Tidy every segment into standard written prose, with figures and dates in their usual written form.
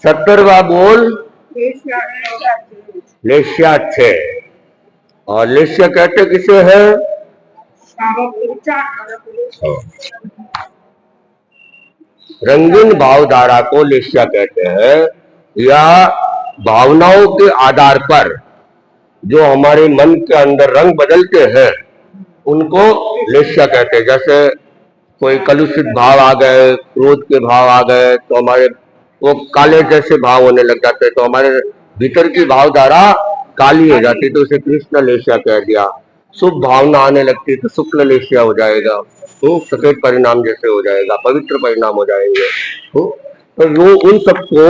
70वां बोल लेस्या 6। और लेस्या कहते किसे है? रंगीन भावधारा को लेस्या कहते हैं, या भावनाओं के आधार पर जो हमारे मन के अंदर रंग बदलते हैं उनको लेस्या कहते हैं। जैसे कोई कलुषित भाव आ गए, क्रोध के भाव आ गए तो हमारे वो काले जैसे भाव होने लग जाते हैं, तो हमारे भीतर की भावधारा काली हो जाती, तो उसे कृष्ण लेस्या कह दिया। शुभ भावना आने लगती तो शुक्ल लेस्या हो जाएगा, तो सफेद परिणाम जैसे हो जाएगा, पवित्र परिणाम हो जाएंगे। तो वो उन सबको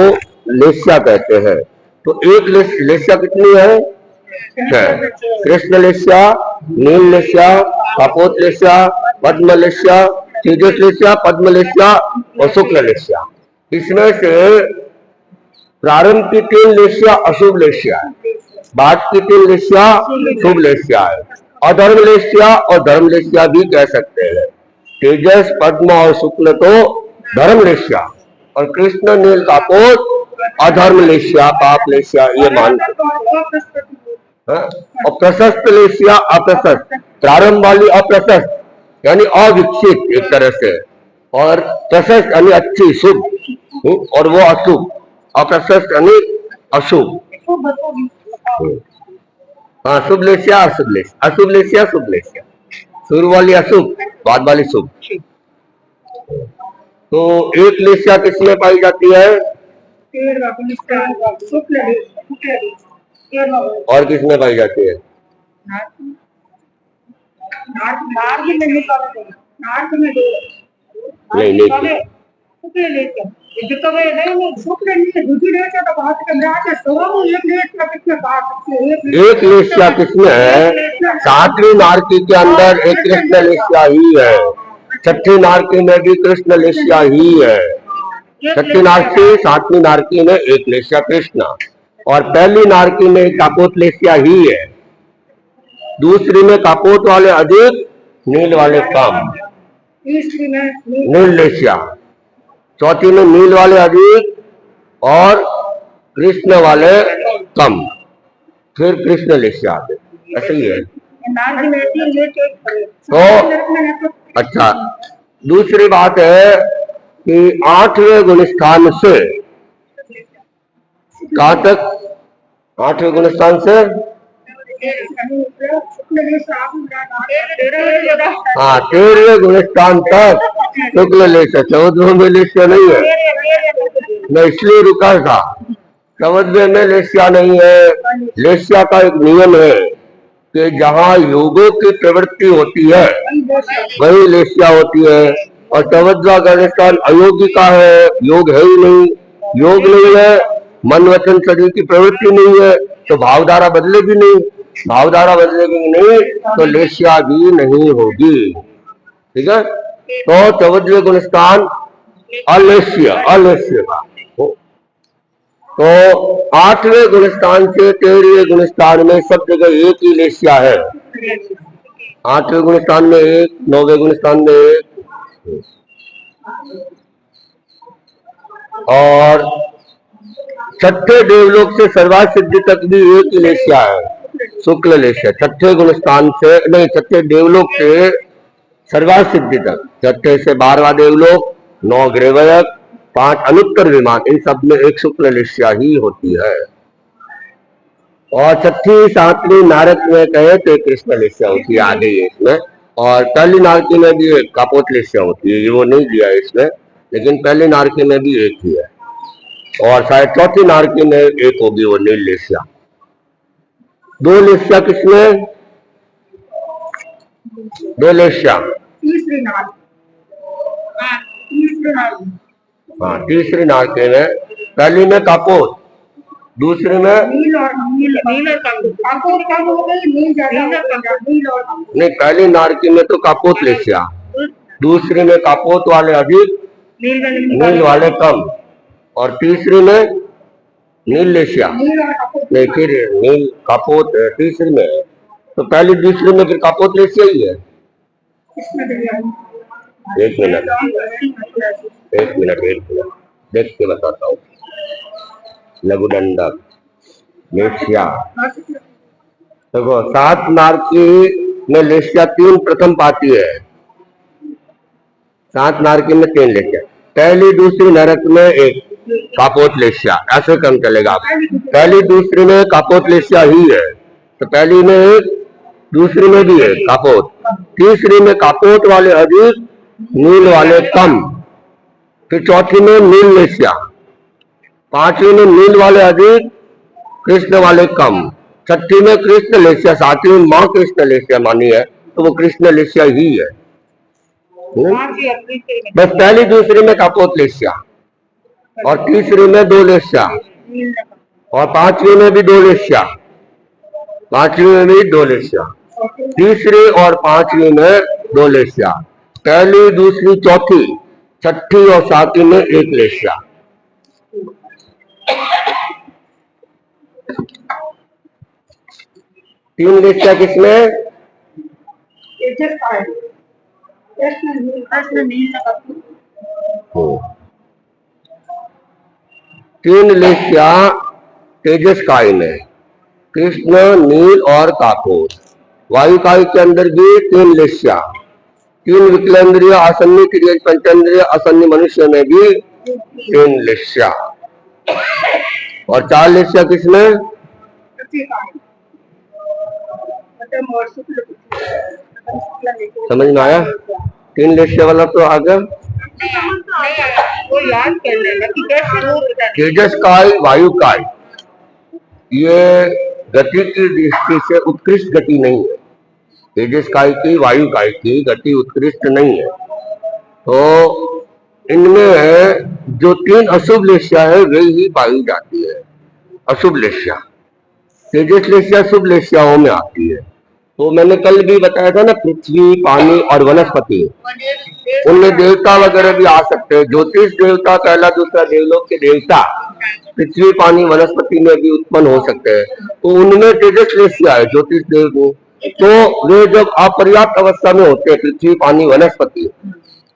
लेस्या कहते हैं। तो एक लेस्या कितनी है? कृष्ण लेस्या, नील लेस्या, कपोत लेस्या, पद्म लेस्या, तेजस लेस्या, पद्म लेस्या और शुक्ल लेस्या। इसमें से प्रारंभ की 3 लेस्या अशुभ लेस्या है, बाद की 3 लेस्या शुभ लेस्या है। अधर्म लेस्या और धर्म लेस्या भी कह सकते हैं। तेजस, पद्म और शुक्ल तो धर्म लेस्या, और कृष्ण, नील, कापोत अधर्म लेस्या, पाप लेस्या ये मानते। और प्रशस्त लेस्या अप्रशस्त, प्रारंभ वाली अप्रशस्त यानी अविकसित एक तरह से, और प्रशस्त यानी अच्छी शुभ, और वो अशुभ, अप्रशस्त यानी अशुभ। हाँ, शुभ लेस्या अशुभ लेस्या, अशुभ लेस्या शुभ लेस्या, शुरू वाली अशुभ, बाद वाली शुभ। तो एक लेस्या किसमें पाई जाती है? और किसमें पाई जाती है? नहीं नहीं, एक लेस्या किसमें है? 7वीं नारकी के अंदर एक कृष्ण लेस्या ही है, 6ठी नारकी में भी कृष्ण लेस्या ही है। 6ठी नारकी, 7वीं नारकी में एक लेस्या कृष्ण, और पहली नारकी में कापोत लेस्या ही है। दूसरी में कापोत वाले अधिक, नील वाले कम, नील लेस्या। चौथी में नील वाले अधिक और कृष्ण वाले कम, फिर कृष्ण लेस्या आते, ऐसे ही है। तो अच्छा, दूसरी बात है कि 8वें गुणस्थान से कहां तक? 8वें गुणस्थान से हाँ 13वें गुणस्थान तक शुक्ल लेस्या, 14वें में लेस्या नहीं है। मैं इसलिए रुका था, 14वें में लेस्या नहीं है। लेस्या का एक नियम है कि जहाँ योगों की प्रवृत्ति होती है वही लेस्या होती है, और 14वां गुणस्थान अयोग्य का है, योग है ही नहीं, योग नहीं है, मन वचन शरीर की प्रवृत्ति नहीं है, तो भावधारा बदलेगी नहीं, भावधारा बदलेगी नहीं तो लेस्या भी नहीं होगी। ठीक है, तो 14वें गुणस्थान अलेस्या, अलेस्या का। तो 8वें गुणस्थान से 13वें गुणस्थान में सब जगह एक ही लेस्या है। 8वें गुणस्थान में एक, 9वें गुणस्थान में एक, और 6ठे देवलोक से सर्वार्थ सिद्धि तक भी एक ही लेस्या है, शुक्ल लेस्या। 6ठे गुणस्थान से नहीं, 6ठे देवलोक से सर्वार्थ सिद्धि तक, 6ठे से 12वां देवलोक, 9 ग्रेवयक, 5 अनुत्तर विमान, इन सब में एक शुक्ल लेस्या ही होती है। और 6ठी 7वीं नारक में कहे तो कृष्ण लेस्या होती है, आगे इसमें। और पहली नारकी में भी एक कापोत लेस्या होती है, ये वो नहीं दिया है इसमें, लेकिन पहली नारकी में भी एक ही है। और शायद चौथी नारकी में एक होगी वो नील लेस्या। 2 लेस्या किसमें? 2 लेस्या, हाँ तीसरी नारकी में, पहली में कापोत, दूसरे में नहीं, पहली नारकी में तो कापोत लेस्या, दूसरी में कापोत वाले अधिक, नील वाले कम, और तीसरी में नील लेस्या नहीं, फिर नील कापोत तीसरी में, तो पहली दूसरी में फिर कापोत लेस्या ही है। एक मिनट एक मिनट एक मिनट, देख के बताता हूँ। लघुदंडक, लेशिया। देखो 7 नारकी में लेशिया 3 प्रथम पाती है। 7 नारकी में 3 लेशिया, पहली दूसरी नरक में 1 कापोत लेशिया। ऐसे कम चलेगा। पहली दूसरी में कापोत लेशिया ही है, तो पहली में 1, दूसरी में भी 1 कापोत, तीसरी में कापोत वाले अधिक, नील वाले कम, फिर चौथी में नील लेशिया, पांचवी में नील वाले अधिक, कृष्ण वाले कम, छठी में कृष्ण लेशिया, सातवीं में माँ कृष्ण लेशिया मानी है, तो वो कृष्ण लेशिया ही है। बस पहली दूसरी में कापोत लेशिया, और तीसरी में 2 लेशिया, और पांचवी में भी 2 लेशिया, पांचवी में भी 2 लेशिया, तीसरी और पांचवी में 2 लेशिया, पहली दूसरी चौथी छठी और सातवीं में 1 लेशिया। तीन लेशिया किसमें? तीन लेशिया तेजस्काई में, कृष्ण, नील और काकोत। वायुकाई के अंदर भी 3 लेशिया, 3 विकलेंद्रिय, आसन्नी क्रिय पंचेंद्रिय, असन्नी मनुष्य में भी 3 लेशिया, और 4 लेशिया किसमें? समझ में आया? 3 लेशिया वाला तो आ गया। तेजस्काई, वायुकाई, ये गति की दृष्टि से उत्कृष्ट गति नहीं है। तेजस्काई की, वायुकाई की गति उत्कृष्ट नहीं है। तो इनमें जो 3 अशुभ लेशिया है वे ही पाई जाती है। अशुभ लेशिया, तेजस लेशिया शुभ लेशियाओं में आती है। तो मैंने कल भी बताया था ना, पृथ्वी, पानी और वनस्पति, उनमें देवता वगैरह भी आ सकते हैं। ज्योतिष देवता, पहला दूसरा देवलोक के देवता पृथ्वी, पानी, वनस्पति में भी उत्पन्न हो सकते हैं। तो उनमें तेजस लेशिया है ज्योतिष देव को। तो वे जब अपर्याप्त अवस्था में होते हैं, पृथ्वी, पानी, वनस्पति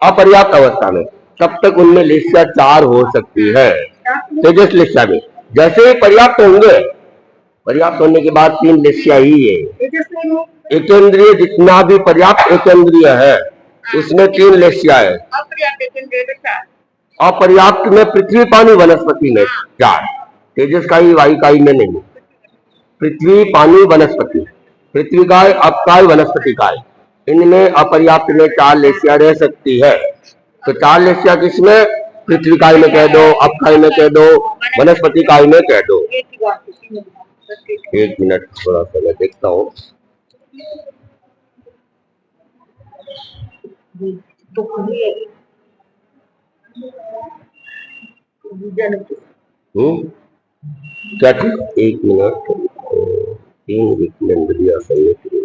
अपर्याप्त अवस्था में, तब तक उनमें लेशिया 4 हो सकती है तेजस लेशिया में। जैसे ही पर्याप्त होंगे, पर्याप्त होने के बाद 3 लेशिया ही है। एकेंद्रिय जितना भी पर्याप्त एकेंद्रिय है उसमें 3 लेशिया है। अपर्याप्त में पृथ्वी, पानी, वनस्पति में 4, तेजस्काई, वायुकाई में नहीं। पृथ्वी, पानी, वनस्पति, पृथ्वी काय, अपकाय, वनस्पति काय, इनमें अपर्याप्त में 4 लेशिया रह सकती है। तो 4 लेशिया किसमें? पृथ्वी काय में कह दो, अपकाय में कह दो, वनस्पति काय में कह दो। एक मिनट, थोड़ा सा मैं देखता हूँ। क्या? एक मिनट, 3 विकलेंद्रिय संयुक्त।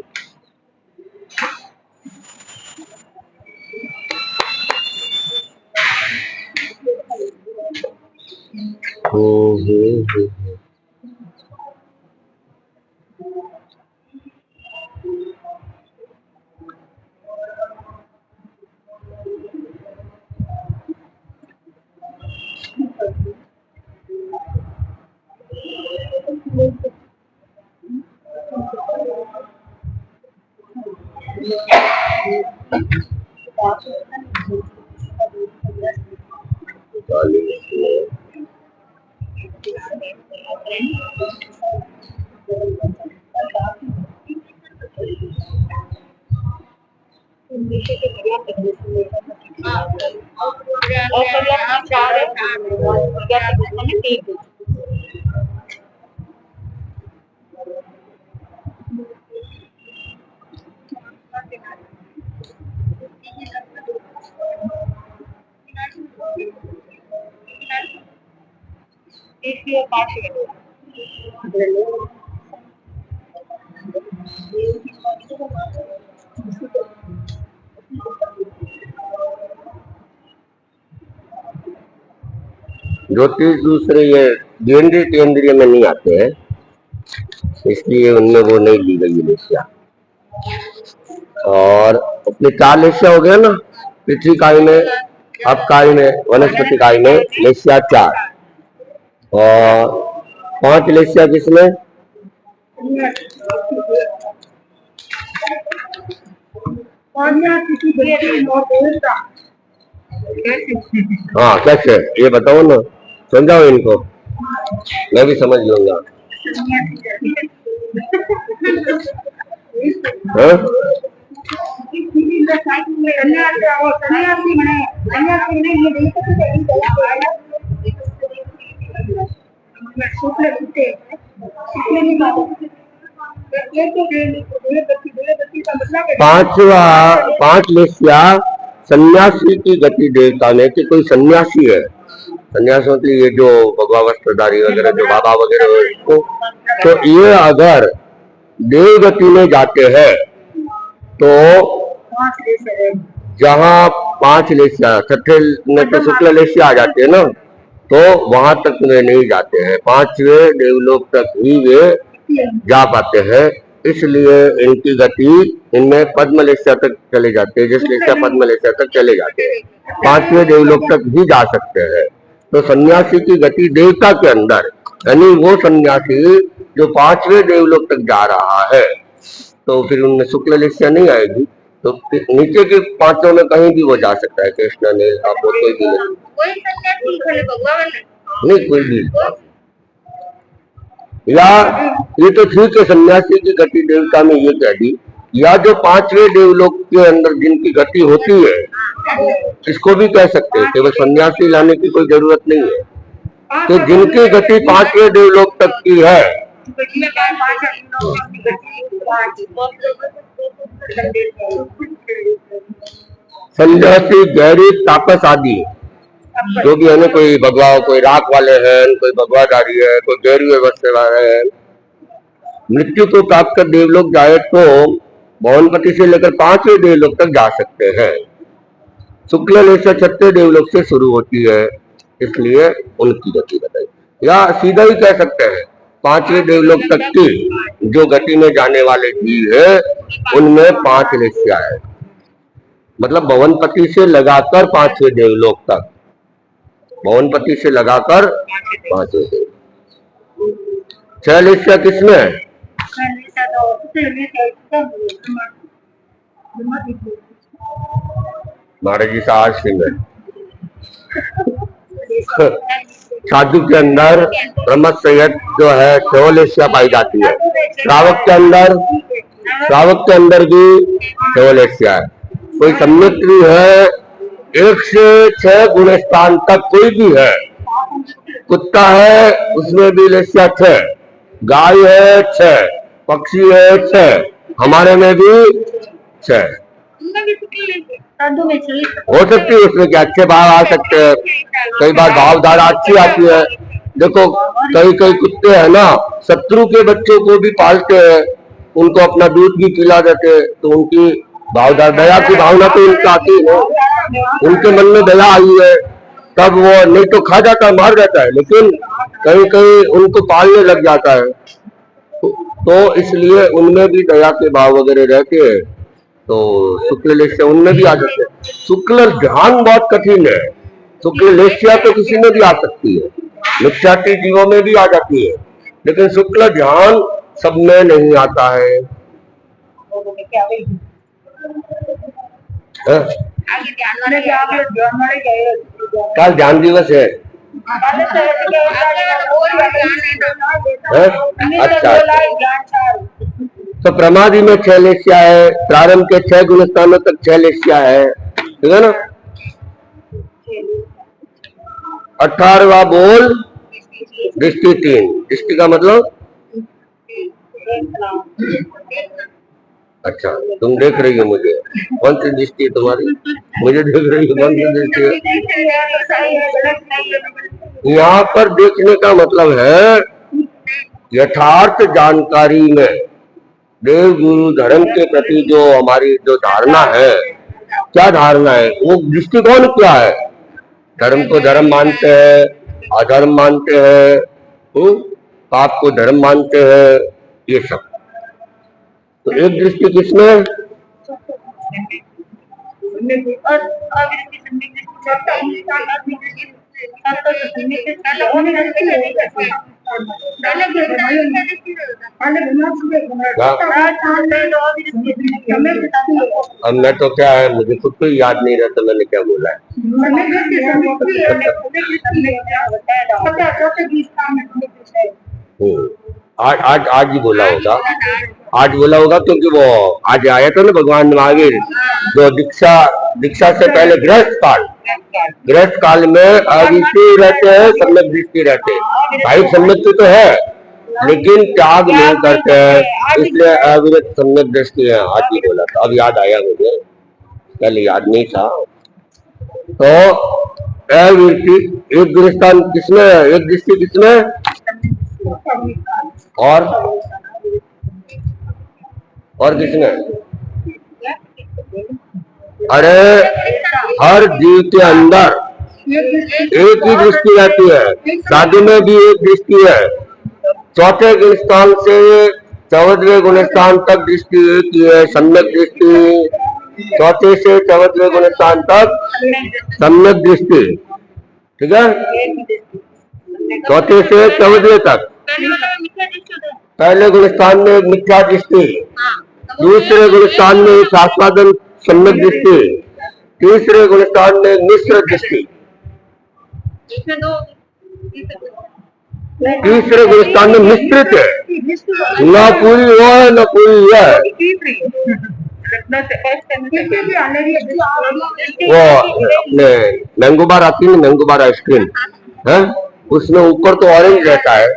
ज्योतिष दूसरे ये केंद्रीय केंद्रीय में नहीं आते हैं, इसलिए उनमें वो नहीं ली गई लेशिया। और अपने 4 लेशिया हो गया ना, पृथ्वी काय में, अपकाय में, वनस्पति काय में लेशिया 4 और 5 लेशिया किसमें? हाँ कैसे ये बताओ ना, समझाओ इनको, मैं भी समझ लूंगा। हाँ? पांच लेशिया सन्यासी की गति देवता ने, कि कोई सन्यासी है, सन्यास मतलब ये जो भगवा वस्त्रधारी वगैरह जो बाबा वगैरह है, तो ये अगर देव गति में जाते हैं तो जहाँ 5 लेशिया, छठे में तो शुक्ल लेशिया आ जाते हैं ना, तो वहां तक वे नहीं जाते हैं, 5वें देवलोक तक ही वे जा पाते हैं। इसलिए इनकी गति, इनमें पद्म लेशिया तक चले जाते हैं, जिस लेशिया पद्म लेशिया तक चले जाते हैं, 5वें देवलोक तक भी जा सकते हैं। तो सन्यासी की गति देवता के अंदर, यानी वो सन्यासी जो 5वें देवलोक तक जा रहा है, तो फिर उनमें शुक्ल लेशिया नहीं आएगी, तो नीचे के 5 में कहीं भी वो जा सकता है, कृष्ण ने आप कोई भी नहीं, कोई भी, या ये तो ठीक है सन्यासी की गति देवता में ये कह दी, या जो 5वें देवलोक के अंदर जिनकी गति होती है, इसको भी कह सकते हैं, केवल सन्यासी लाने की कोई जरूरत नहीं है, तो जिनकी गति 5वें देवलोक तक की है, सन्यासी, गहरी, तापस आदि जो भी है ना, कोई भगवा, कोई राख वाले हैं, कोई भगवाधारी है, कोई गहरी व्यवस्था वाले है, मृत्यु को प्राप्त कर देवलोक जाए तो भवनपति से लेकर 5वें देवलोक तक जा सकते हैं। शुक्ल लेशिया 6ठे देवलोक से शुरू होती है, इसलिए उनकी गति बताई, या सीधा ही कह सकते हैं 5वें देवलोक तक की जो गति में जाने वाले जीव है, उनमें 5 लेशिया है, मतलब भवनपति से लगाकर 5वें देवलोक तक, भवनपति से लगाकर 5वें देवलोक। 6 लेशिया किसमें है? महाराज जी साहस सिंह है। साधु के अंदर ब्रह्मसंयत जो है 6 लेशिया पाई जाती है, श्रावक के अंदर भी 6 लेशिया है। कोई सम्मित्री है 1 से 6 गुण स्थान तक कोई भी है, कुत्ता है उसमें भी लेशिया 6, गाय है 6, पक्षी है 6, हमारे में भी 6 हो सकती है, उसमें क्या अच्छे भाव आ सकते हैं, कई बार भावधारा अच्छी आती है। देखो कई कुत्ते हैं ना, शत्रु के बच्चों को भी पालते हैं, उनको अपना दूध भी पिला देते हैं, तो उनकी भावधारा, दया की भावना तो उनकी आती है, उनके मन में दया आई है, तब वो नहीं तो खा जाता है, मार जाता है, लेकिन कहीं उनको पालने लग जाता है, तो इसलिए उनमें भी दया के भाव वगैरह रहते हैं, तो शुक्ल लेशिया उनमें भी आ जाते हैं। शुक्ल ध्यान बहुत कठिन है, शुक्ल लेशिया तो किसी में भी आ सकती है, मिथ्यात्व जीवों में भी आ जाती है, लेकिन शुक्ल ध्यान सब में नहीं आता है। कल ध्यान दिवस है, अच्छा, तो प्रमादी में 6 लेशिया है, प्रारंभ के 6 गुण स्थानों तक 6 लेशिया है, ठीक है ना। 18वां बोल दृष्टि 3, दृष्टि का मतलब, अच्छा तुम देख रही हो मुझे, कौन सी दृष्टि है तुम्हारी, मुझे देख रही हो, कौन सी दृष्टि है? यहाँ पर देखने का मतलब है यथार्थ जानकारी में देव गुरु धर्म के प्रति जो हमारी जो धारणा है, क्या धारणा है, वो दृष्टिकोण क्या है, धर्म को धर्म मानते हैं, अधर्म मानते हैं, पाप को धर्म मानते हैं, ये सब। तो एक दृष्टि किसमें, और अविरति सम्यक दृष्टि चौथा इंद्रिय आत्मिक दृष्टि संतोष सम्यक दृष्टि और दृष्टि है पहले अब मैं तो क्या है, मुझे खुद को ही याद नहीं रहता मैंने क्या बोला है। आज आज आज ही बोला होगा, आज बोला होगा क्योंकि वो आज आया था ना भगवान महावीर, जो दीक्षा से पहले गृहस्थ काल में अविरति रहते हैं, सम्यक दृष्टि रहते हैं। भाई सम्यक तो है लेकिन त्याग नहीं करते हैं, इसलिए अविरत सम्यक दृष्टि है। आज ही बोला था, अब याद आया मुझे, पहले याद नहीं था। तो अविरति एक गृहस्थान किसमें, एक दृष्टि किसमें, और किसमें? अरे हर जीव के अंदर एक ही दृष्टि रहती है, शादी में भी एक दृष्टि है। चौथे गुणस्थान से 14वें गुणस्थान तक दृष्टि एक ही है, सम्यक दृष्टि। चौथे से 14वें गुणस्थान तक सम्यक दृष्टि, ठीक है। चौथे से 14वें तक पहले गुणस्थान में एक मिथ्या दृष्टि, दूसरे गुणस्थान में एक आस्वादन सम्यक दृष्टि, तीसरे गुणस्थान में मिश्र दृष्टि, तीसरे गुणस्थान में मिश्रित है, न पूरी वो है न पूरी है। वो अपने मैंगो बार आती है, मैंगो बार आइसक्रीम है, उसमें ऊपर तो ऑरेंज रहता है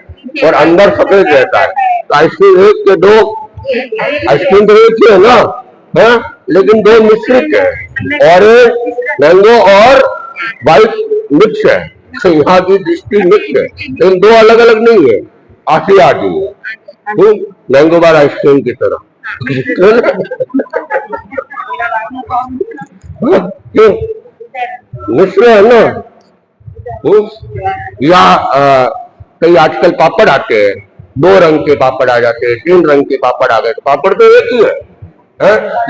और अंदर सफेद रहता है। तो आइसक्रीम एक के दो, आइसक्रीम तो एक ही है ना, है, लेकिन दो मिश्रित है, ऑरेंज मैंगो और व्हाइट मिक्स है। तो यहाँ की दृष्टि मिक्स है, लेकिन दो अलग अलग नहीं है, आधी आधी है, मैंगो बार आइसक्रीम की तरह। क्यों मिश्र है ना। या कई आजकल पापड़ आते हैं, 2 रंग के पापड़ आ जाते हैं, 3 रंग के पापड़ आ गए। तो पापड़ तो एक ही है,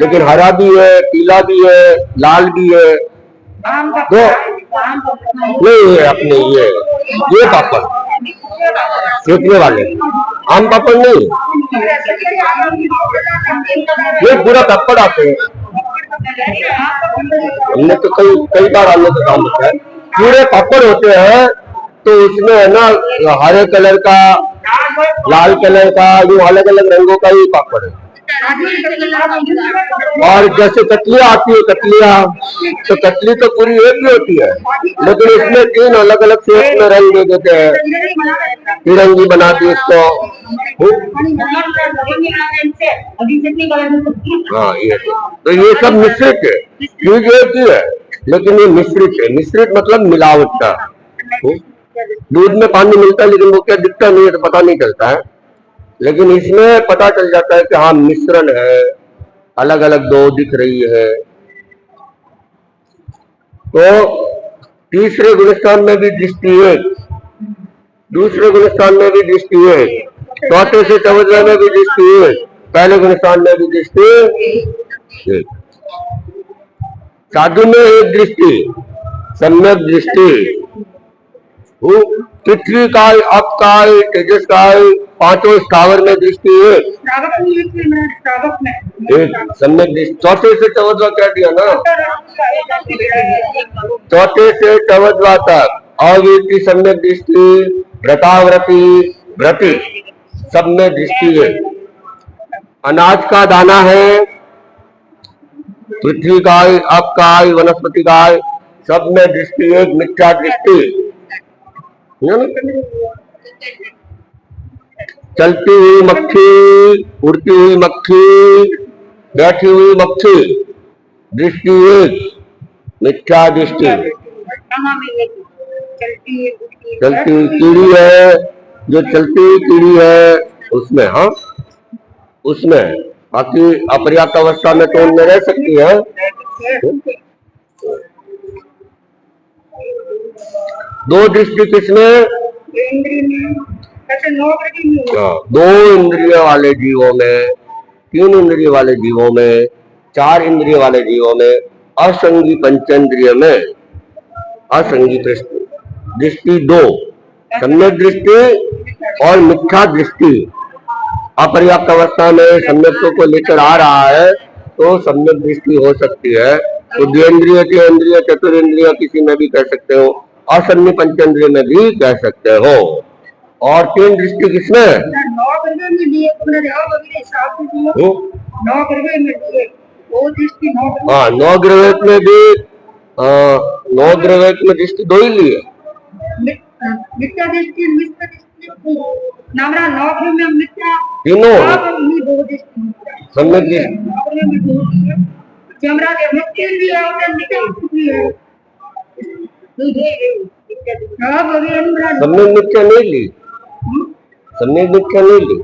लेकिन हरा भी है, पीला भी है, लाल भी है। तो नहीं है अपने ये पापड़ सेकने वाले आम पापड़ नहीं, ये पूरा पापड़ आते हैं। हमने तो कई बार आने का काम होता है, पूरे पापड़ होते हैं। तो उसमें है ना हरे कलर का, लाल कलर का, जो अलग अलग रंगों का ही पापड़ है। और जैसे कतलियां आती है, कतलियां तो कतली तो पूरी एक ही होती है, लेकिन इसमें 3 अलग अलग शेप में रंग दे देते हैं, तिरंगी बना दी इसको। हाँ तो ये सब मिश्रित है, चीज एक ही है लेकिन ये मिश्रित है। मिश्रित मतलब मिलावट का। दूध में पानी मिलता है लेकिन वो क्या दिखता नहीं है, तो पता नहीं चलता है, लेकिन इसमें पता चल जाता है कि हाँ मिश्रण है, अलग अलग दो दिख रही है। तो तीसरे गुणस्थान में भी दृष्टि एक, दूसरे गुणस्थान में भी दृष्टि एक, चौथे से 14वें में भी दृष्टि एक, पहले गुणस्थान में भी दृष्टि एक। साधु में एक दृष्टि सम्यक दृष्टि, पृथ्वी काल, अप काल, तेजस काल, 5 स्थावर में दृष्टि एक सम्यक दृष्टि। चौथे से 14वां क्या दिया ना, चौथे से 14वां तक अविरति सम्यक दृष्टि, व्रताव्रति व्रति सब में दृष्टि है। अनाज का दाना है, पृथ्वी काल, अप काल, वनस्पति काल सब में दृष्टि एक, मिथ्या दृष्टि। चलती हुई मक्खी, उड़ती हुई मक्खी, बैठी हुई मक्खी, दृष्टि एक, मिथ्या दृष्टि। चलती हुई कीड़ी है, जो चलती हुई कीड़ी है उसमें, हाँ उसमें, बाकी अपर्याप्त अवस्था में तो उनमें रह सकती है। दो दृष्टि किसमें, 2 इंद्रिय वाले जीवों में, 3 इंद्रिय वाले जीवों में, 4 इंद्रिय वाले जीवों में असंगी पंचेंद्रिय में असंगी दृष्टि, दृष्टि दो, सम्यक दृष्टि और मिथ्या दृष्टि। अपर्याप्त अवस्था में सम्यक्तों को लेकर आ रहा है तो सम्यक दृष्टि हो सकती है। बुद्धिन्द्रिय, इंद्रिय, चतुरेंद्रिय किसी में भी कह सकते हो, असन्नी पंचेंद्रिय में भी कह सकते हो। और तीन दृष्टि किसमें? हाँ, नौ ग्रवेक में भी नौ ग्रवेक में दृष्टि दो ही लिए। मिथ्या दृष्टि, मिथ्या दृष्टि नामरा नौक में मिथ्या तीनों सम्यक सम्यक मिथ्या नहीं ली, सम्यक मिथ्या नहीं ली,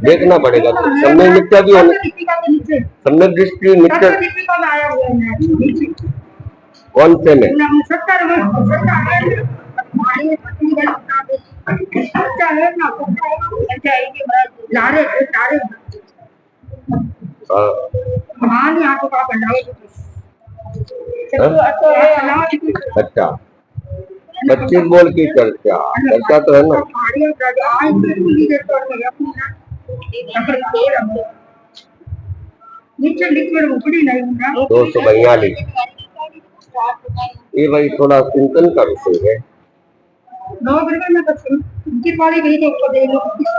देखना पड़ेगा। सम्यक मिथ्या भी होना, सम्यक दृष्टि मिथ्या कौन से में? अच्छा, 25 बोल की चर्चा, चर्चा तो है ना। 242 ये भाई थोड़ा चिंतन का विषय है।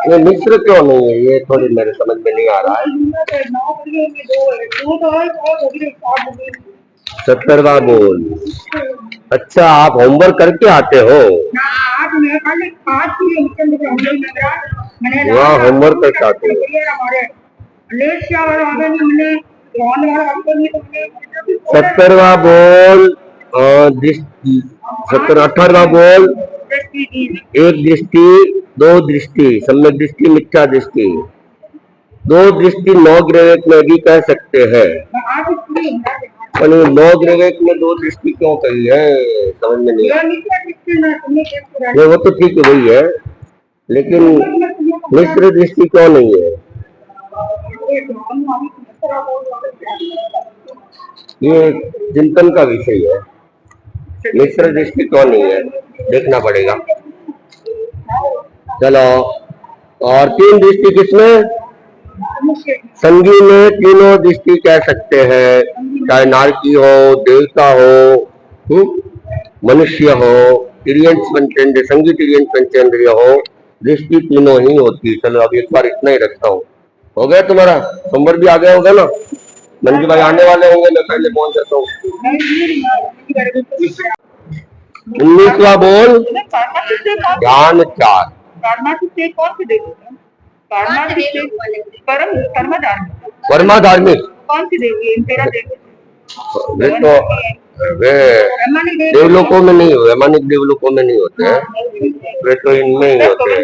ये मिश्र क्यों नहीं है, ये थोड़ी मेरे समझ में नहीं आ रहा है। 70वां बोल। अच्छा, आप होमवर्क करके आते हो? वहाँ होमवर्क करके आते हो। 70वां बोल 18वां बोल, एक दृष्टि, दो दृष्टि, सम्यक दृष्टि, मिथ्या दृष्टि, दो दृष्टि नौ ग्रवेक में भी कह सकते हैं। नौ ग्रवेक में दो दृष्टि क्यों कही है, समझ में नहीं। ये वो तो ठीक है, वही है, लेकिन मिश्र दृष्टि क्यों नहीं है? ये चिंतन का विषय है। मिश्र दृष्टि क्यों नहीं है, देखना पड़ेगा। चलो, और तीन दृष्टि किसमें? संगी में तीनों दृष्टि कह सकते हैं, चाहे नारकी हो, देवता हो, मनुष्य हो, तिर्यंच पंचेंद्रिय, संगी तिर्यंच पंचेंद्रिय हो, दृष्टि तीनों ही होती। चलो अब एक बार इतना ही रखता हूँ। हो गया तुम्हारा होमवर्क भी आ गया होगा ना? मंजू भाई आने वाले होंगे, मैं पहले पहुंच जाता हूँ। 19वां बोल, ध्यान 4। परमा धार्मिक कौन सी देवी है? तेरा देवी वे तो वे देवलोकों में नहीं हुए, मानिक देवलोकों में नहीं होते हैं, वे तो इनमें ही होते हैं।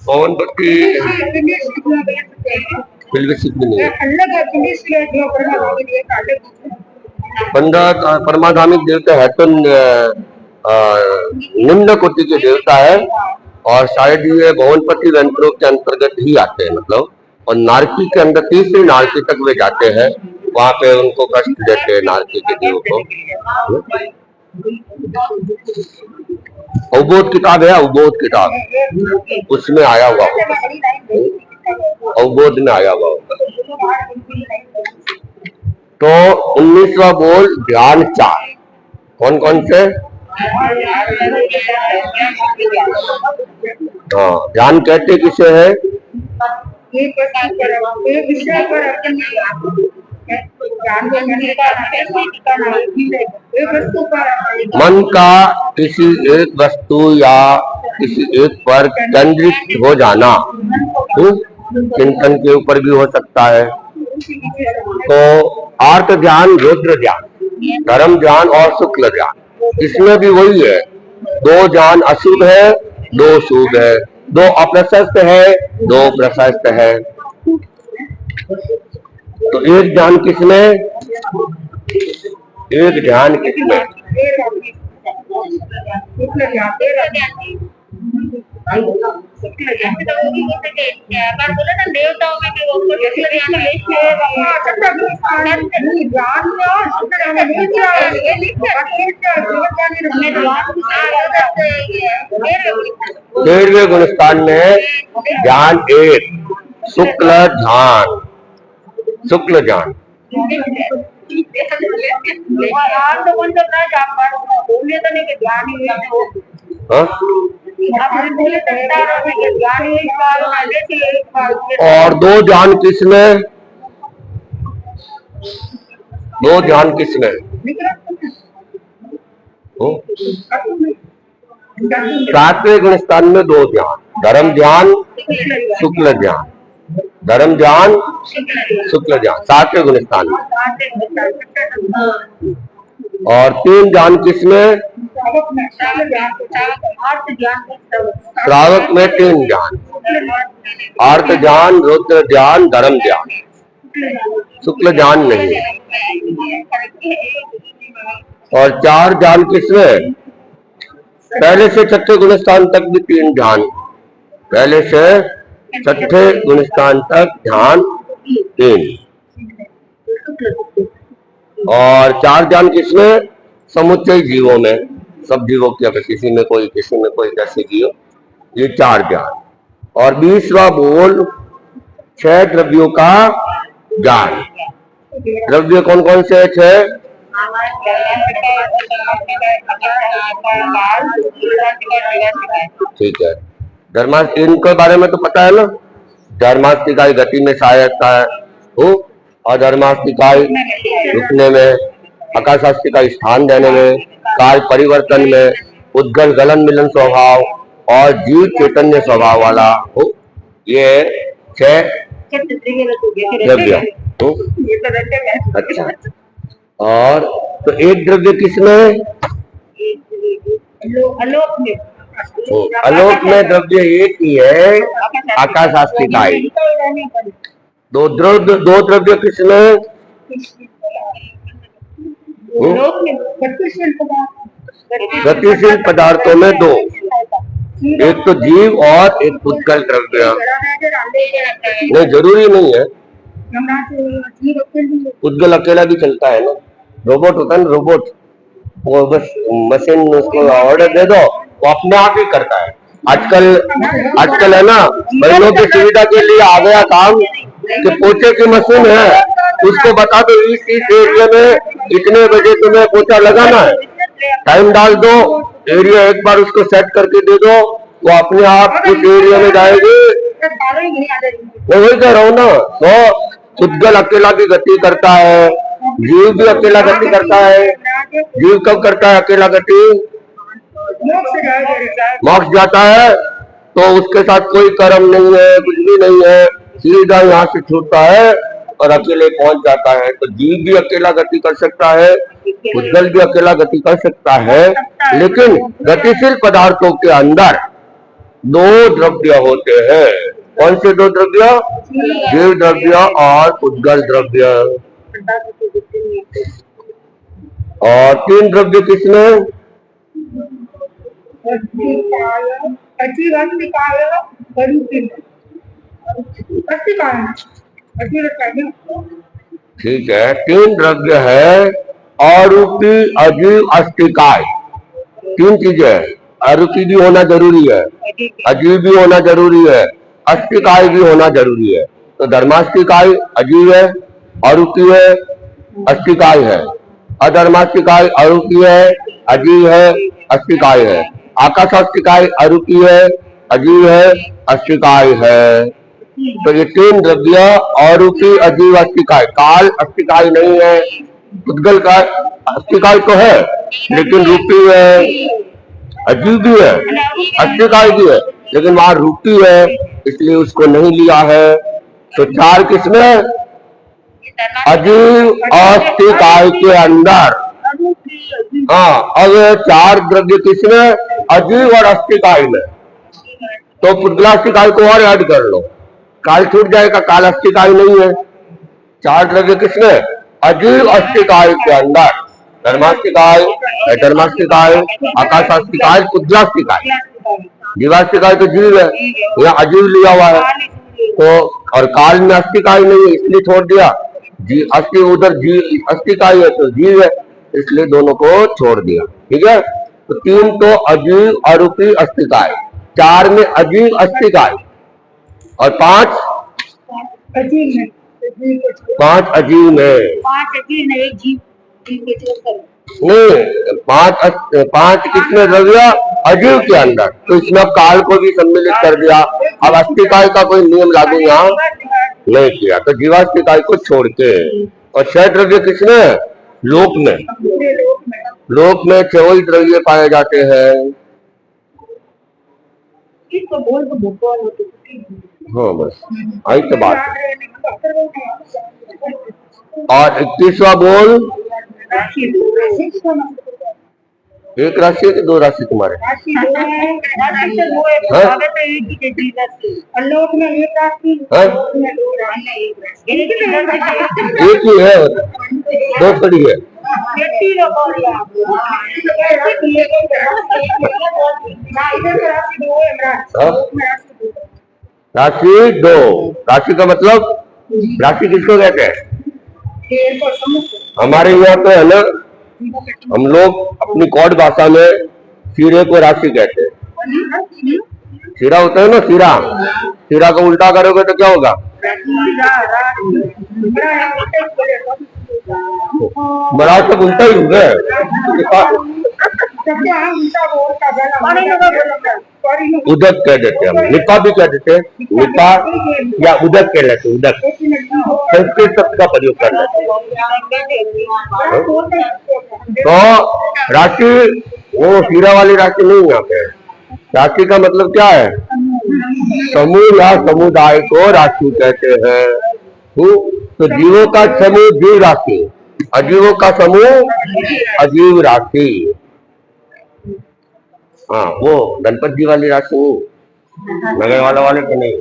पवनपति बिल्कुल नहीं है। 15 परमाधामिक देवता है तो निम्न कोटि के देवता है, और शायद ये भवनपति यंत्रों के अंतर्गत ही आते हैं, मतलब। और नारकी के अंदर तीसरी नारकी तक वे जाते हैं, वहां पे उनको कष्ट देते हैं नारकी के देव को। अवबोध किताब है, अवबोध किताब, उसमें आया हुआ होगा, अवबोध में आया हुआ होगा। तो 19वां बोल, ध्यान 4। कौन कौन से? हाँ, ध्यान कहते किसे है? मन का किसी एक वस्तु या किसी एक पर केंद्रित हो जाना, चिंतन के ऊपर भी हो सकता है। तो आर्त ध्यान, रुद्र ध्यान, धर्म ध्यान और शुक्ल ध्यान, इसमें भी वही है। दो ध्यान अशुभ है, दो शुभ है, दो अप्रशस्त है, दो प्रशस्त है। तो एक ध्यान किसमें? एक ध्यान किसमें? शुक्ल ज्ञान तो वो भी होते थे अगर बोले ना देवताओं में भी वो शुक्ल ज्ञान तेरहवें गुणस्थान में ज्ञान एक शुक्ल ध्यान, शुक्ल ज्ञान। और दो ध्यान किसमें, दो ध्यान किसमें? सातवें गुणस्थान में दो ध्यान, धर्म ध्यान, शुक्ल ध्यान, धर्म ध्यान, शुक्ल ध्यान, सातवें गुणस्थान में। और तीन ध्यान किसमें? श्रावक में तीन ध्यान, अर्थ ध्यान, रुद्र ध्यान, धर्म ध्यान, शुक्ल ध्यान नहीं। और चार ध्यान किसमें? पहले से छठे गुणस्थान तक भी तीन ध्यान, पहले से छठे गुणस्थान तक ध्यान तीन। और चार ध्यान किसमें? समुच्चय जीवों में, सब जीवों की, अगर किसी में कोई कैसे जीव, ये चार ध्यान। और 20वां बोल 6 द्रव्यों का ज्ञान। द्रव्य कौन कौन से? 6। ठीक है, धर्मास्त्र इनके बारे में तो पता है ना, धर्मास्तिकाई गति में सहायता हो, और धर्मास्तिकाई रुकने में, आकाशास्तिकाई स्थान देने में, कार्य परिवर्तन में, उद्गल गलन मिलन स्वभाव और जीव चैतन्य स्वभाव वाला हो, ये 6 द्रव्य हो। अच्छा, और तो एक द्रव्य किसमें? आलोक में द्रव्य एक ही है, आकाशास्तिकाई। दो द्रव्य किसमें? गतिशील पदार्थों में दो, एक तो जीव और एक उद्गल द्रव्य। नहीं, जरूरी नहीं है, उद्गल अकेला भी चलता है ना। रोबोट होता है ना, रोबोट, वो बस मशीन उसको ऑर्डर दे दो, वो अपने आप ही करता है। आजकल है ना, बहनों की सुविधा के लिए आ गया काम कि पोछे की मशीन है, उसको बता दो इस एरिया में इतने बजे तुम्हें पोछा लगाना है, टाइम डाल दो, एरिया एक बार उसको सेट करके दे दो, वो अपने आप उस एरिया में जाएगी। मैं वही कह रहा हूँ ना, तो उद्गल अकेला भी गति करता है, जीव भी अकेला गति करता है। जीव कब करता है अकेला गति? मोक्ष जाता है तो उसके साथ कोई कर्म नहीं है, कुछ भी नहीं है, सीधा यहाँ से छूटता है और अकेले पहुंच जाता है। तो जीव भी अकेला गति कर सकता है, उद्गल भी अकेला गति कर सकता है, लेकिन गतिशील पदार्थों के अंदर दो द्रव्य होते हैं। कौन से दो द्रव्य? जीव द्रव्य और उद्गल द्रव्य। और तीन द्रव्य किसमें? ठीक है, तीन द्रव्य है, अरूपी, अजीव, अस्तिकाय। तीन चीजें है, अरूपी भी होना जरूरी है, अजीव भी होना जरूरी है, अस्तिकाय भी होना जरूरी है। तो धर्मास्तिकाय अजीव है, अरूपी है, अस्तिकाय है। अधर्मास्तिकाय अरूपी है, अजीव है, अस्तिकाय है। आकाशास्तिकाय अरूपी है, अजीव है, अस्तिकाय है। तो ये तीन द्रव्य अरूपी, अजीव, अस्तिकाय। काल अस्तिकाय नहीं है, उद्गल का अस्तिकाय तो है, लेकिन रूपी है, अजीव भी है, अस्तिकाय भी है, लेकिन वहां रूपी है, इसलिए उसको नहीं लिया है। तो चार किसमें? अजीव अस्तिकाय के अंदर। हाँ, अब चार द्रव्य किसमें? अजीव और अस्तिकाय में। तो पुद्गलास्तिकाय को और ऐड कर लो, काल छूट जाएगा, काल अस्तिकाय नहीं है। चार द्रव्य किसमें? अजीव अस्तिकाय के अंदर, धर्मास्तिकाय, धर्मास्तिकाय, आकाशास्तिकाय, पुद्गलास्तिकाय। जीवाष्टिकाय तो जीव है, यहाँ अजीव लिया हुआ है तो, और काल में अस्थिकाय नहीं है इसलिए छोड़ दिया। जी अस्थि उधर जी अस्थिकाय है तो जीव है, इसलिए दोनों को छोड़ दिया। ठीक है, तो 3 तो अजीव अरूपी अस्थिकाय, 4 में अजीव अस्थिकाय और 5 अजीब है, 5 अजीव में 5 अजीब है, एक जीव जीव के छोड़कर नहीं, 5 किसमें द्रव्य अजीव के अंदर, तो इसमें अब काल को भी सम्मिलित कर दिया। अब अस्थिकाय का कोई नियम लागू यहाँ नहीं किया, तो जीवास्थिकाय को छोड़ के। और 6 द्रव्य किसमें, लोक में, लोक में 6 द्रव्य पाए जाते हैं। इसको बोल तो भूगोल होती हाँ बस आई तो बात। और 21वां बोल, एक राशि है कि 2 राशि तुम्हारे? एक ही है, 2 खड़ी है। राशि 2, राशि का मतलब, राशि किसको कहते हैं? हमारे यहाँ तो है ना, हम लोग अपनी कौड़ भाषा में सिरे को राशि कहते हैं। सिरा होता है ना, सिरा, सिरा को उल्टा करोगे तो क्या होगा? मराठ तक उल्टा ही होगा। उदक कह देते हैं हम, निपा भी कह देते हैं, निपा या उदक कह लेते, उदक संस्कृत शब्द का प्रयोग कर लेते हैं। तो राशि वो हीरा वाली राशि नहीं यहाँ पे। राशि का मतलब क्या है? समूह या समुदाय को राशि कहते हैं। तो जीवों का समूह जीव राशि, अजीवों का समूह अजीव राशि। हाँ, वो गणपति जी वाली राशि नहीं, नगर वाले तो नहीं।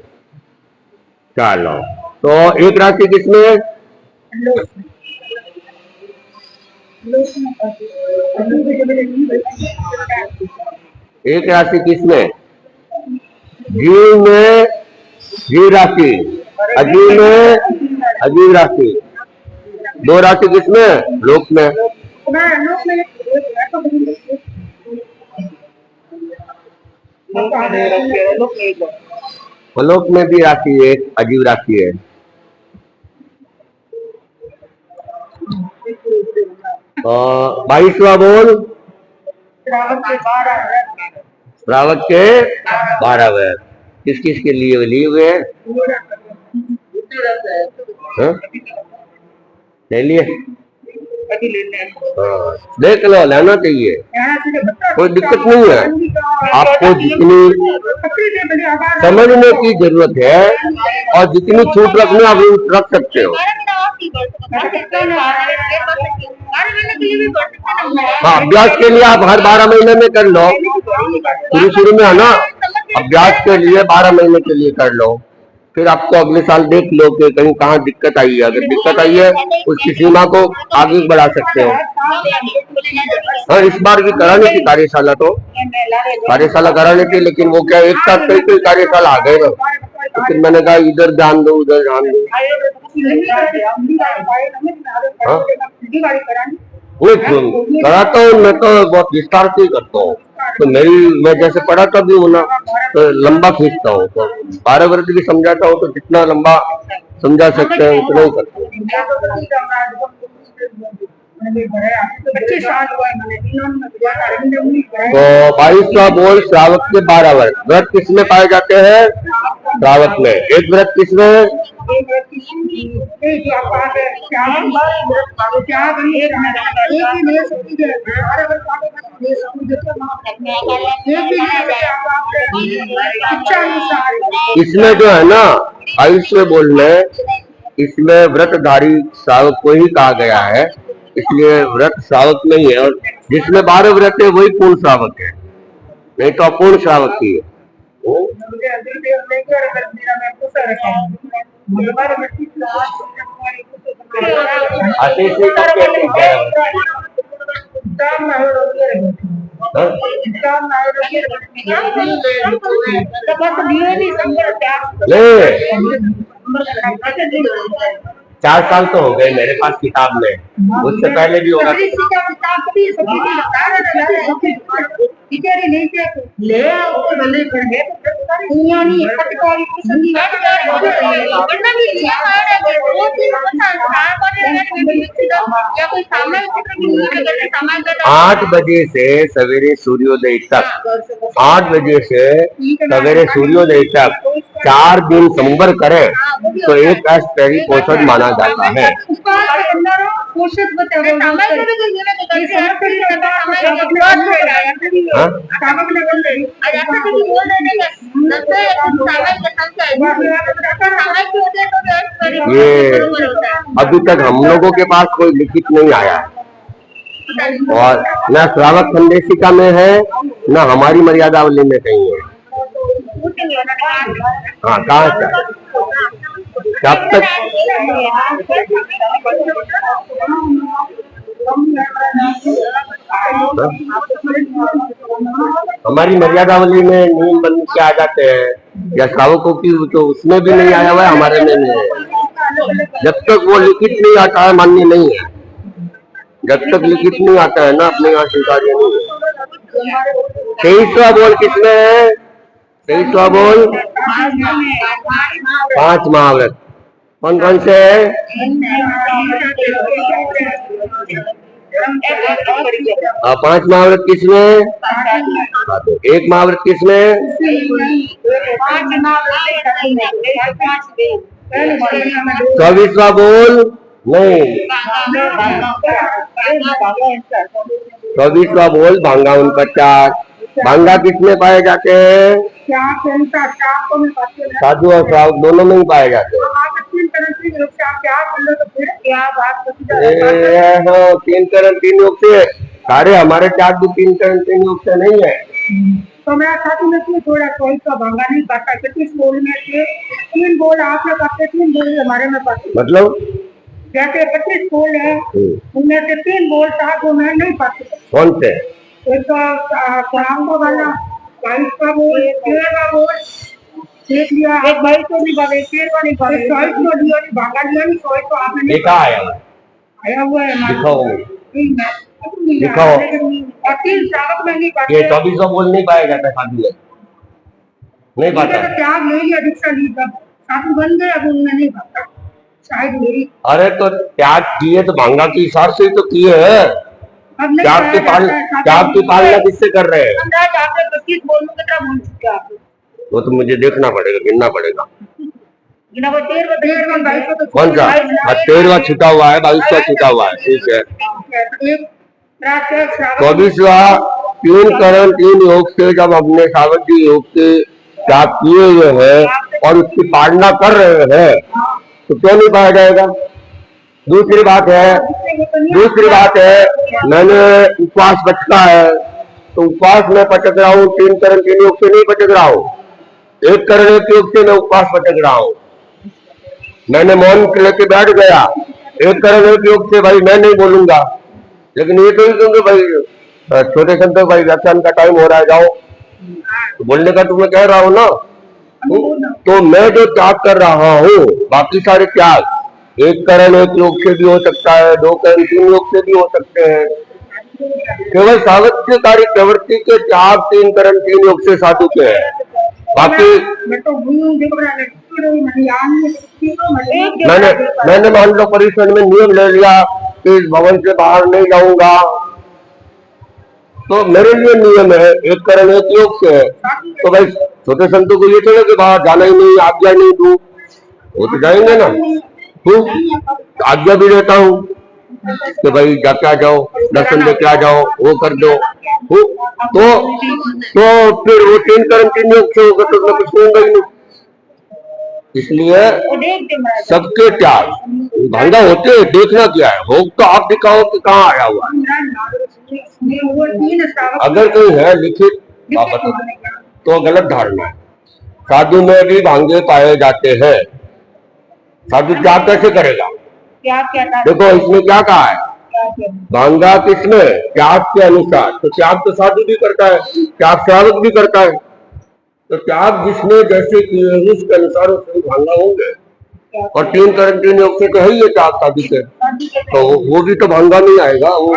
चलो, तो एक राशि किसमें? एक राशि किसमें? जीव में जीव राशि, अजीव में अजीव राशि। 2 राशि किसमें? लोक में। लोक में भी राशि एक अजीव राशि है। और 22वां बोल, श्रावक के 12 वेद किस किस के लिए हुए हैं? ले लिए? देख लो, लेना चाहिए, कोई दिक्कत नहीं है। आपको जितनी समझने की जरूरत है और जितनी छूट रखनी आप रख सकते हो। हाँ, अभ्यास के लिए आप हर 12 महीने में कर लो। शुरू में है ना, अभ्यास के लिए 12 महीने के लिए कर लो, फिर आपको अगले साल देख लो कि कहीं कहाँ दिक्कत आई है। अगर दिक्कत आई है उसकी सीमा को आगे बढ़ा सकते हो। हाँ, इस बार भी करानी थी कार्यशाला, तो कार्यशाला करानी थी, लेकिन वो क्या एक साथ कई कार्यशाला आ गए ना, तो फिर मैंने कहा इधर ध्यान दो उधर ध्यान दो। कराता हूँ मैं तो बहुत विस्तार से करता हूँ, तो मैं जैसे पढ़ाता भी हूँ ना तो लंबा खींचता हूँ, तो 12 वर्ष भी समझाता हूँ तो जितना लंबा समझा सकते हैं उतना ही करते हैं। तो 22वां बोल, श्रावक के 12 वर्ष। व्रत किसमें पाए जाते हैं? श्रावक में। एक व्रत किसमें? इसमें जो है ना, आयुष्य बोल में इसमें व्रतधारी श्रावक को ही कहा गया है, इसलिए व्रत श्रावक नहीं है। और जिसमें 12 व्रत है वही पूर्ण श्रावक है, नहीं तो अपूर्ण श्रावक ही है। हाँ? ले 4 साल तो हो गए मेरे पास किताब में, उससे पहले भी होगा। ले आओ भले पढ़े दुनिया नहीं पटकारी सदी वरना भी ये मारे के दो तीन संस्थान बने या कोई सामाजिक क्षेत्र की नीति करते समाज का 8 बजे से सवेरे सूर्योदय तक, 8 बजे से सवेरे सूर्योदय तक 4 दिन संबर करें तो एक अष्टपहरी पोषण माना जाता है। पोषक बताओ हाँ? ये अभी तक हम लोगों के पास कोई लिखित नहीं आया है और न श्रावक संदेशिका में है न हमारी मर्यादावली में कहीं है। हाँ, कहाँ से कब तक हमारी मर्यादावली में नियम बन के आ जाते हैं या श्रावकों की, तो उसमें भी नहीं आया हुआ है, हमारे में नहीं है। जब तक वो लिखित नहीं आता है मान्य नहीं है, जब तक लिखित नहीं आता है ना अपने यहाँ स्वीकार्य नहीं है। 23वां बोल किसमें है? 23वां बोल 5 महाव्रत कौन कौन से है? 5 महाव्रत किसमें? एक महाव्रत किसमें? 24वां बोल नहीं, 24वां बोल भांगा 49। भांगा किसमें पाए जाते हैं? साधु और श्रावक दोनों में ही पाए जाते हैं। 3 करण 3 योग से सारे हमारे 4 भी 3 करण 3 योग से नहीं है। तो मैं साधु में क्यों थोड़ा कोई का भांगा नहीं पाता? 25 बोल में से 3 बोल आप लोग पाते, 3 बोल हमारे में पाते। मतलब जैसे 25 बोल है उनमें से 3 बोल साधु में नहीं पाते। कौन से? एक तो वाला 22वां बोल, 13वां बोल देख लिया, एक 22 नहीं पाते, 13वां नहीं पाते, 24 को लिया नहीं, भांगा लिया नहीं, 24 को आपने नहीं लिखा आया हुआ है। लिखाओ लिखाओ और 3 श्रावक में नहीं पाते। ये 24वां बोल नहीं पाया जाता साधु में, नहीं पाता। त्याग ले लिया, दीक्षा ली, तब साधु बन गए, अब उनमें नहीं पाता शायद मेरी। अरे तो त्याग किए तो भांगा के हिसाब से तो किए है, त्याग की पालना किससे कर रहे हैं? 25 बोल में कितना बोल चुके आप? वो तो मुझे देखना पड़ेगा, गिनना पड़ेगा। कौन सा? 13वां छुटा हुआ है, 22वां छुटा हुआ है, ठीक है। 24वां 3 करण 3 योग से जब हमने सावधि योग से त्याग किए हुए हैं और उसकी पालना कर रहे हैं तो क्यों नहीं पाया जाएगा? दूसरी बात है मैंने उपवास बचता है तो उपवास में पटक रहा हूँ, 3 करण 3 योग से नहीं पटक रहा हूँ, 1 करण 1 योग से मैं उपवास पटक रहा हूँ। मैंने मौन लेके बैठ गया, 1 करण 1 योग से भाई मैं नहीं बोलूंगा, लेकिन ये तो नहीं कहूंगे भाई छोटे संत भाई व्याख्यान का टाइम हो रहा है जाओ, तो बोलने का तो मैं कह रहा हूँ ना। तो मैं जो त्याग कर रहा हूँ बाकी सारे त्याग 1 करण 1 योग से भी हो सकता है, 2 करण 3 योग से भी हो सकते हैं। केवल सावध्यकारी प्रवृत्ति के त्याग 3 करण 3 योग से साधु के हैं। बाकी मैंने मान लो परिषद में नियम ले लिया कि इस भवन से बाहर नहीं जाऊंगा, तो मेरे लिए नियम है 1 करण 1 योग से है, तो भाई छोटे संतों को ये चले कि बाहर जाना ही नहीं, आज्ञा नहीं दूं, वो तो जाएंगे ना। आज्ञा भी देता हूँ कि भाई जाके आ जाओ, दर्शन देके आ जाओ, वो कर दो, तो फिर वो 3 करण 3 योग से होगा तो मैं कुछ कहूंगा ही नहीं। इसलिए सबके त्याग भांगा होते हैं, देखना क्या है, हो तो आप दिखाओ कि कहाँ आया हुआ। अगर कोई है लिखित तो गलत धारणा है। साधु में भी भांगे पाए जाते हैं, साधु त्याग कैसे करेगा? देखो इसमें क्या कहा है, भांगा किसमें? त्याग के अनुसार। तो त्याग तो साधु भी करता है, त्याग श्रावक भी करता है। तो त्याग जिसने जैसे किए हैं उसके अनुसार उसमें भांगा होंगे। और 3 करण 3 योग से तो है ही ये त्याग साधु के, तो वो भी तो भांगा नहीं आएगा वो।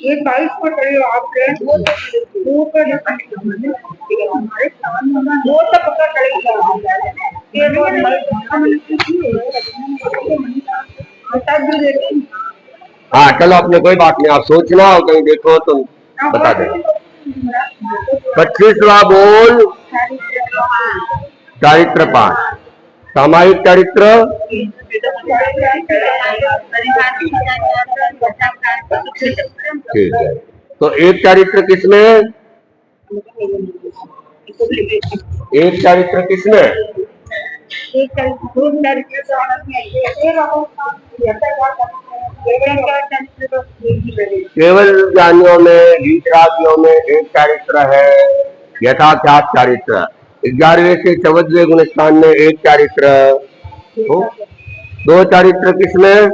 ये 22 को करिए आपने वो तो पता चलेगा। हाँ चलो, अपने कोई बात नहीं, आप सोचना और कहीं देखो तो बता देना। 25वां बोल चारित्र 5, सामायिक चारित्र ठीक है। तो एक चारित्र किसमें? एक चारित्र किसमें? केवल ज्ञानियों में, गीतरागियों में एक चारित्र है, यथाख्यात चारित्र। 11वें से 14वें गुण स्थान में एक चारित्र। 2 चारित्र किसमें?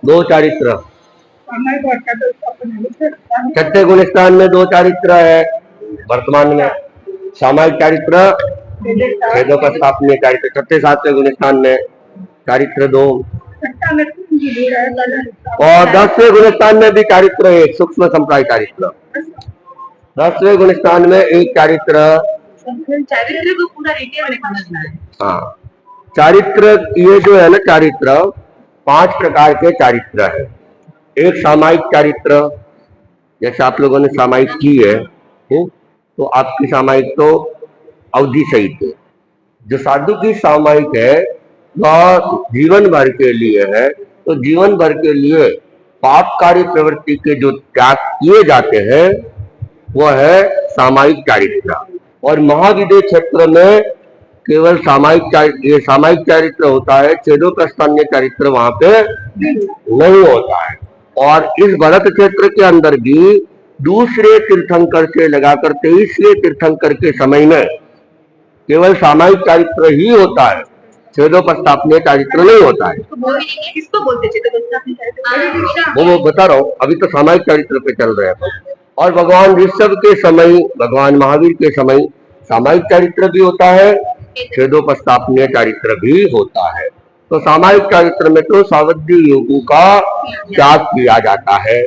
2 चारित्र। 6ठे गुण स्थान में 2 चारित्र है वर्तमान में। सामायिक चारित्र, छेदोपस्थापनीय चारित्र 6ठे 7वें गुण स्थान में चारित्र 2। और 10वें गुण स्थान में भी चारित्र 1, सूक्ष्म संप्राय चारित्र। 10वें गुण स्थान में एक चारित्र। चारित्र को पूरा डिटेल में समझना है। हाँ, चारित्र ये जो है ना, चारित्र 5 प्रकार के चारित्र है। एक सामायिक चारित्र, जैसे आप लोगों ने सामायिक की है, तो आपकी सामायिक तो अवधि सहित है। जो साधु की सामायिक है वह जीवन भर के लिए है। तो जीवन भर के लिए पापकारी प्रवृत्ति के जो त्याग किए जाते हैं वह है सामायिक चारित्र। और महाविद्य क्षेत्र में केवल सामायिक चारित्र होता है, छेदोपस्थानीय चारित्र वहां पे नहीं होता है। और इस भरत क्षेत्र के अंदर भी दूसरे तीर्थंकर से लगाकर 23वें तीर्थंकर के समय में केवल सामायिक चारित्र ही होता है, छेदोपस्थापनीय चारित्र नहीं होता है। किसको बोलते हैं? वो बता रहा हूँ, अभी तो सामायिक चारित्र पे चल रहे हैं। और भगवान ऋषभ के समय, भगवान महावीर के समय सामायिक चारित्र भी होता है, छेदोपस्थापनीय चारित्र भी होता है। तो सामायिक चारित्र में तो सावधि योगों का त्याग किया जाता है,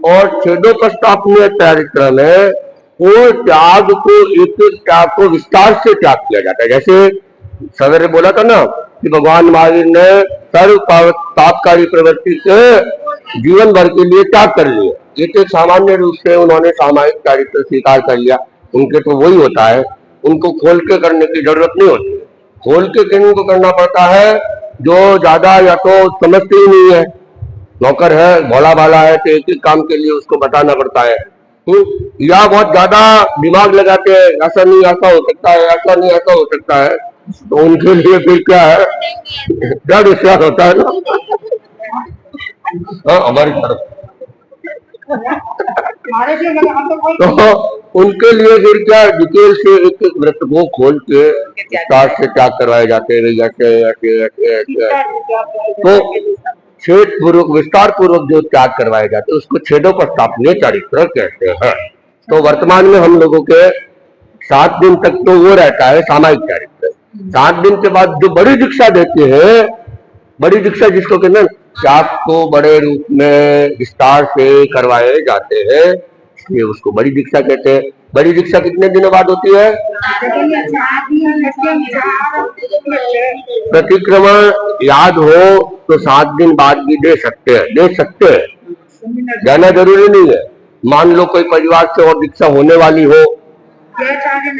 और छेदोपस्थापनीय चारित्र में वो त्याग को, एक त्याग को विस्तार से त्याग किया जाता है। जैसे सवेरे बोला था ना कि भगवान महावीर ने सर्व पापकारी प्रवृत्ति के जीवन भर के लिए त्याग कर लिया। ये तो सामान्य रूप से उन्होंने सामायिक चारित्र स्वीकार कर लिया, उनके तो वही होता है, उनको खोल के करने की जरूरत नहीं होती। खोल के किन को करना पड़ता है? जो ज्यादा या तो समझते ही नहीं है, नौकर है, भोला भाला है, तो एक ही काम के लिए उसको बताना पड़ता है। या बहुत ज्यादा दिमाग लगाते हैं, ऐसा नहीं ऐसा हो सकता है, ऐसा नहीं ऐसा हो सकता है, तो उनके लिए फिर क्या है, डर विश्वास होता है ना। हाँ, हमारी तरफ तो उनके लिए फिर क्या, डिटेल से एक एक व्रत को खोल के विस्तार से त्याग करवाए जाते हैं। ऐसे ऐसे ऐसे ऐसे तो छेद पूर्वक, विस्तार पूर्वक जो त्याग करवाए जाते हैं उसको छेदोपस्थापनीय चारित्र कहते हैं। तो वर्तमान में हम लोगों के 7 दिन तक तो वो रहता है सामायिक चारित्र। 7 दिन के बाद जो बड़ी दीक्षा देते हैं, बड़ी दीक्षा जिसको कहते हैं, त्याग को बड़े रूप में विस्तार से करवाए जाते हैं, इसलिए उसको बड़ी दीक्षा कहते हैं। बड़ी दीक्षा कितने दिनों बाद होती है? प्रतिक्रमण याद हो तो 7 दिन बाद भी दे सकते हैं, जाना जरूरी नहीं है। मान लो कोई परिवार से और दीक्षा होने वाली हो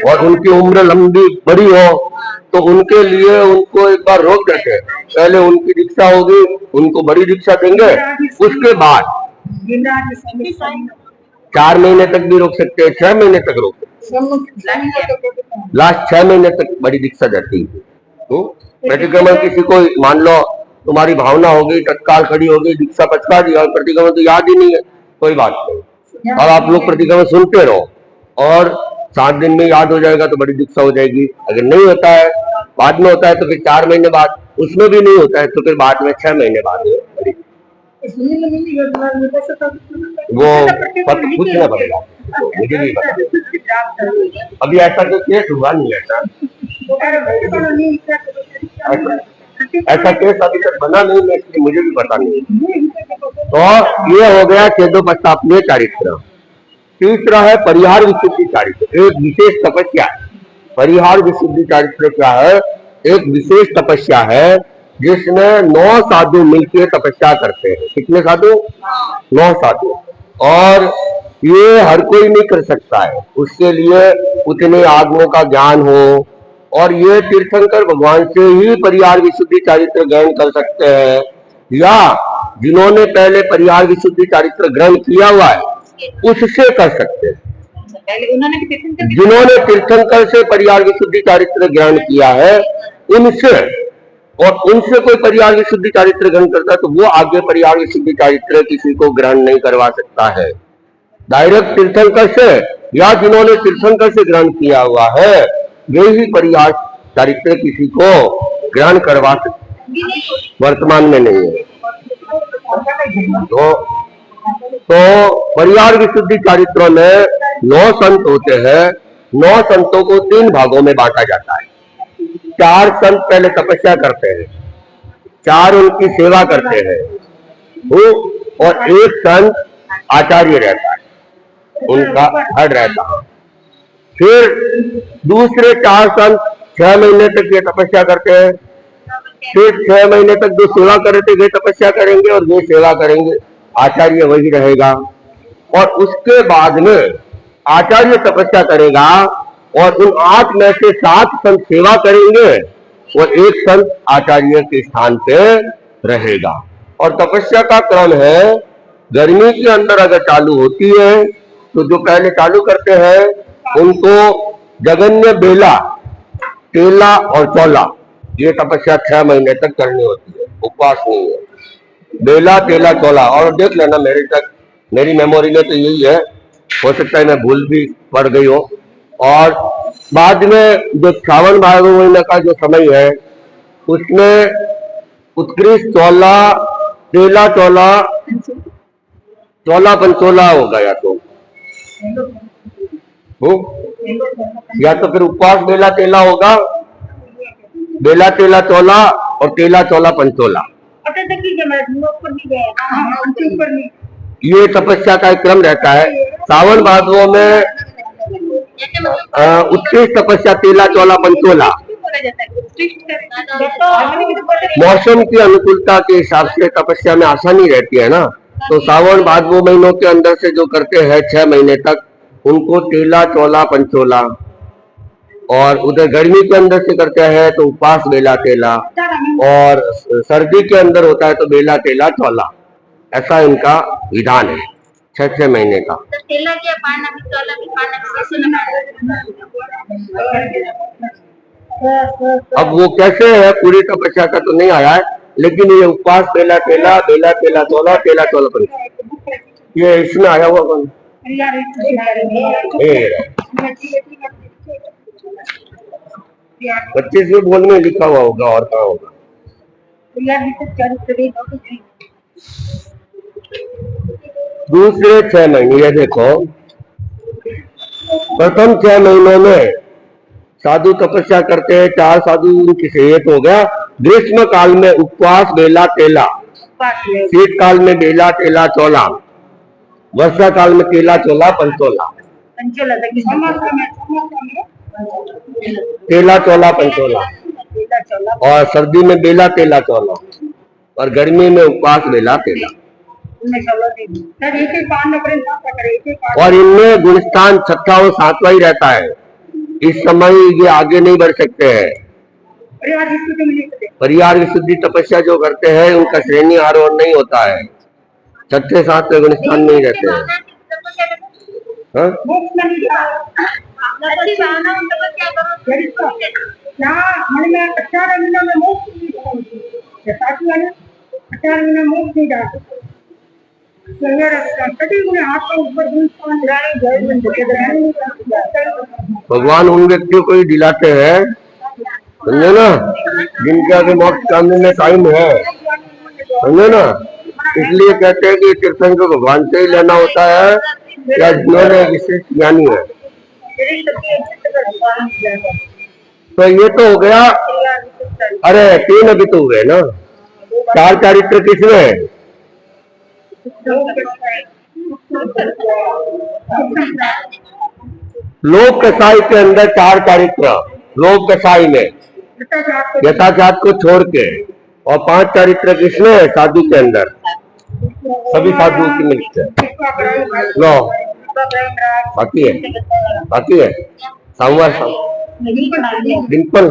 और उनकी उम्र लंबी बड़ी हो, तो उनके लिए उनको एक बार रोक देते हैं, पहले उनकी दीक्षा होगी, उनको बड़ी दीक्षा देंगे, उसके बाद 4 महीने तक भी रोक सकते हैं, 6 महीने तक रोक सकते हैं, लास्ट 6 महीने तक बड़ी दीक्षा जाती है। प्रतिक्रमण किसी को, मान लो तुम्हारी भावना हो गई, तत्काल खड़ी हो गई, दीक्षा पचका दी और प्रतिक्रमण तो याद ही नहीं है, कोई बात नहीं। और आप लोग प्रतिक्रमण सुनते रहो और 7 दिन में याद हो जाएगा तो बड़ी दीक्षा हो जाएगी। अगर नहीं होता है बाद में होता है तो फिर 4 महीने बाद, उसमें भी नहीं होता है तो फिर बाद में 6 महीने बाद वो पूछना पड़ेगा, मुझे भी पता। अभी ऐसा तो केस हुआ नहीं ऐसा केस अभी तक बना नहीं है, इसलिए मुझे भी पता नहीं। तो ये हो गया छेदो प्रस्तापनीय चारित्र। तीसरा है परिहार विशुद्धि चारित्र, एक विशेष तपस्या। परिहार विशुद्धि चारित्र क्या है? एक विशेष तपस्या है जिसमें 9 साधु मिलकर तपस्या करते हैं। कितने साधु? 9 साधु। और ये हर कोई नहीं कर सकता है, उसके लिए उतने आगमों का ज्ञान हो, और ये तीर्थंकर भगवान से ही परिहार विशुद्धि चारित्र ग्रहण कर सकते हैं, या जिन्होंने पहले परिहार विशुद्धि चारित्र ग्रहण किया हुआ है उससे कर सकते हैं। जिन्होंने तीर्थंकर से परिहार विशुद्धि चारित्र ग्रहण किया है उनसे, और उनसे कोई परिहार विशुद्धि चारित्र ग्रहण करता है तो वो आगे परिहार विशुद्धि चारित्र किसी को ग्रहण नहीं करवा सकता है। डायरेक्ट तीर्थंकर से, या जिन्होंने तीर्थंकर से ग्रहण किया हुआ है वे ही परिहार चारित्र किसी को ग्रहण करवा सकते, वर्तमान में नहीं है। तो परिहार विशुद्धि चारित्रों में 9 संत होते हैं। 9 संतों को 3 भागों में बांटा जाता है। 4 संत पहले तपस्या करते हैं, 4 उनकी सेवा करते हैं, और 1 संत आचार्य रहता है, उनका हेड रहता है। फिर दूसरे 4 संत 6 महीने तक ये तपस्या करते हैं। फिर 6 महीने तक जो सेवा कर रहे थे वे तपस्या करेंगे और वे सेवा करेंगे, आचार्य वही रहेगा। और उसके बाद में आचार्य तपस्या करेगा और उन 8 में से 7 संत सेवा करेंगे और 1 संत आचार्य के स्थान पे रहेगा। और तपस्या का क्रम है, गर्मी के अंदर अगर चालू होती है तो जो पहले चालू करते हैं उनको जगन्य बेला, तेला और चौला, ये तपस्या 6 महीने तक करनी होती है, उपवास नहीं है। बेला, तेला, चौला, और देख लेना मेरी मेमोरी में तो यही है, हो सकता है मैं भूल भी पड़ गई हो। और बाद में जो श्रावण भादो महीने का जो समय है उसमें उत्कृष्ट चौला, तेला चौला, चौला पंचोला होगा, या तो फिर उपवास बेला तेला होगा, बेला तेला चौला और तेला चौला पंचोला, ये तपस्या का एक क्रम रहता है। सावन भादों में उत्कृष्ट तपस्या तेला चौला पंचोला, मौसम की अनुकूलता के हिसाब से तपस्या में आसानी रहती है ना, तो सावन भादों महीनों के अंदर से जो करते हैं 6 महीने तक उनको तेला चौला पंचोला, और उधर गर्मी के अंदर से करते हैं तो उपवास बेला तेला, और सर्दी के अंदर होता है तो बेला तेला चौला। ऐसा इनका विधान है 6 महीने का। अब वो कैसे है पूरी तपस्या का तो नहीं आया है, लेकिन ये उपवास बेला तेला चौला, तेला चौला पंचोला, ये इसमें आया हुआ कौन? 25वें बोल में लिखा हुआ होगा, और कहाँ होगा? दूसरे 6 महीने, ये देखो, प्रथम 6 महीनों में साधु तपस्या करते हैं, 4 साधु किसे एक हो गया। ग्रीष्म काल में उपवास बेला तेला, शीत काल में बेला तेला चौला, वर्षा काल में तेला चौला पंचोला, तेला चौला पंचोला, और सर्दी में बेला तेला चौला, और गर्मी में उपवास बेला तेला। और इनमें गुणस्थान 6वां और 7वां ही रहता है। इस समय ये आगे नहीं बढ़ सकते हैं। परिहार विशुद्धि तपस्या जो करते हैं उनका श्रेणी आरोहण नहीं होता है, 6, 7 गुणस्थान नहीं रहते हैं। भगवान उन व्यक्तियों को ही दिलाते हैं समझे ना, जिनके आगे मोक्ष कामने में टाइम है, समझे ना। इसलिए कहते हैं कि तीर्थंकर को भगवान से ही लेना होता है या जिन्होंने विशेष ज्ञानी है। तो ये तो हो गया, अरे 3 अभी तो हुए ना, 4 चारित्र किसमें है? लोक कसाई के अंदर 4 चारित्र, लोक कसाई में यथाचात को छोड़ के, और 5 चारित्र किसमें है? साधु के अंदर, सभी साधुओं की मिलकर लो बाकी है, बाकी है। सोमवार डिम्पल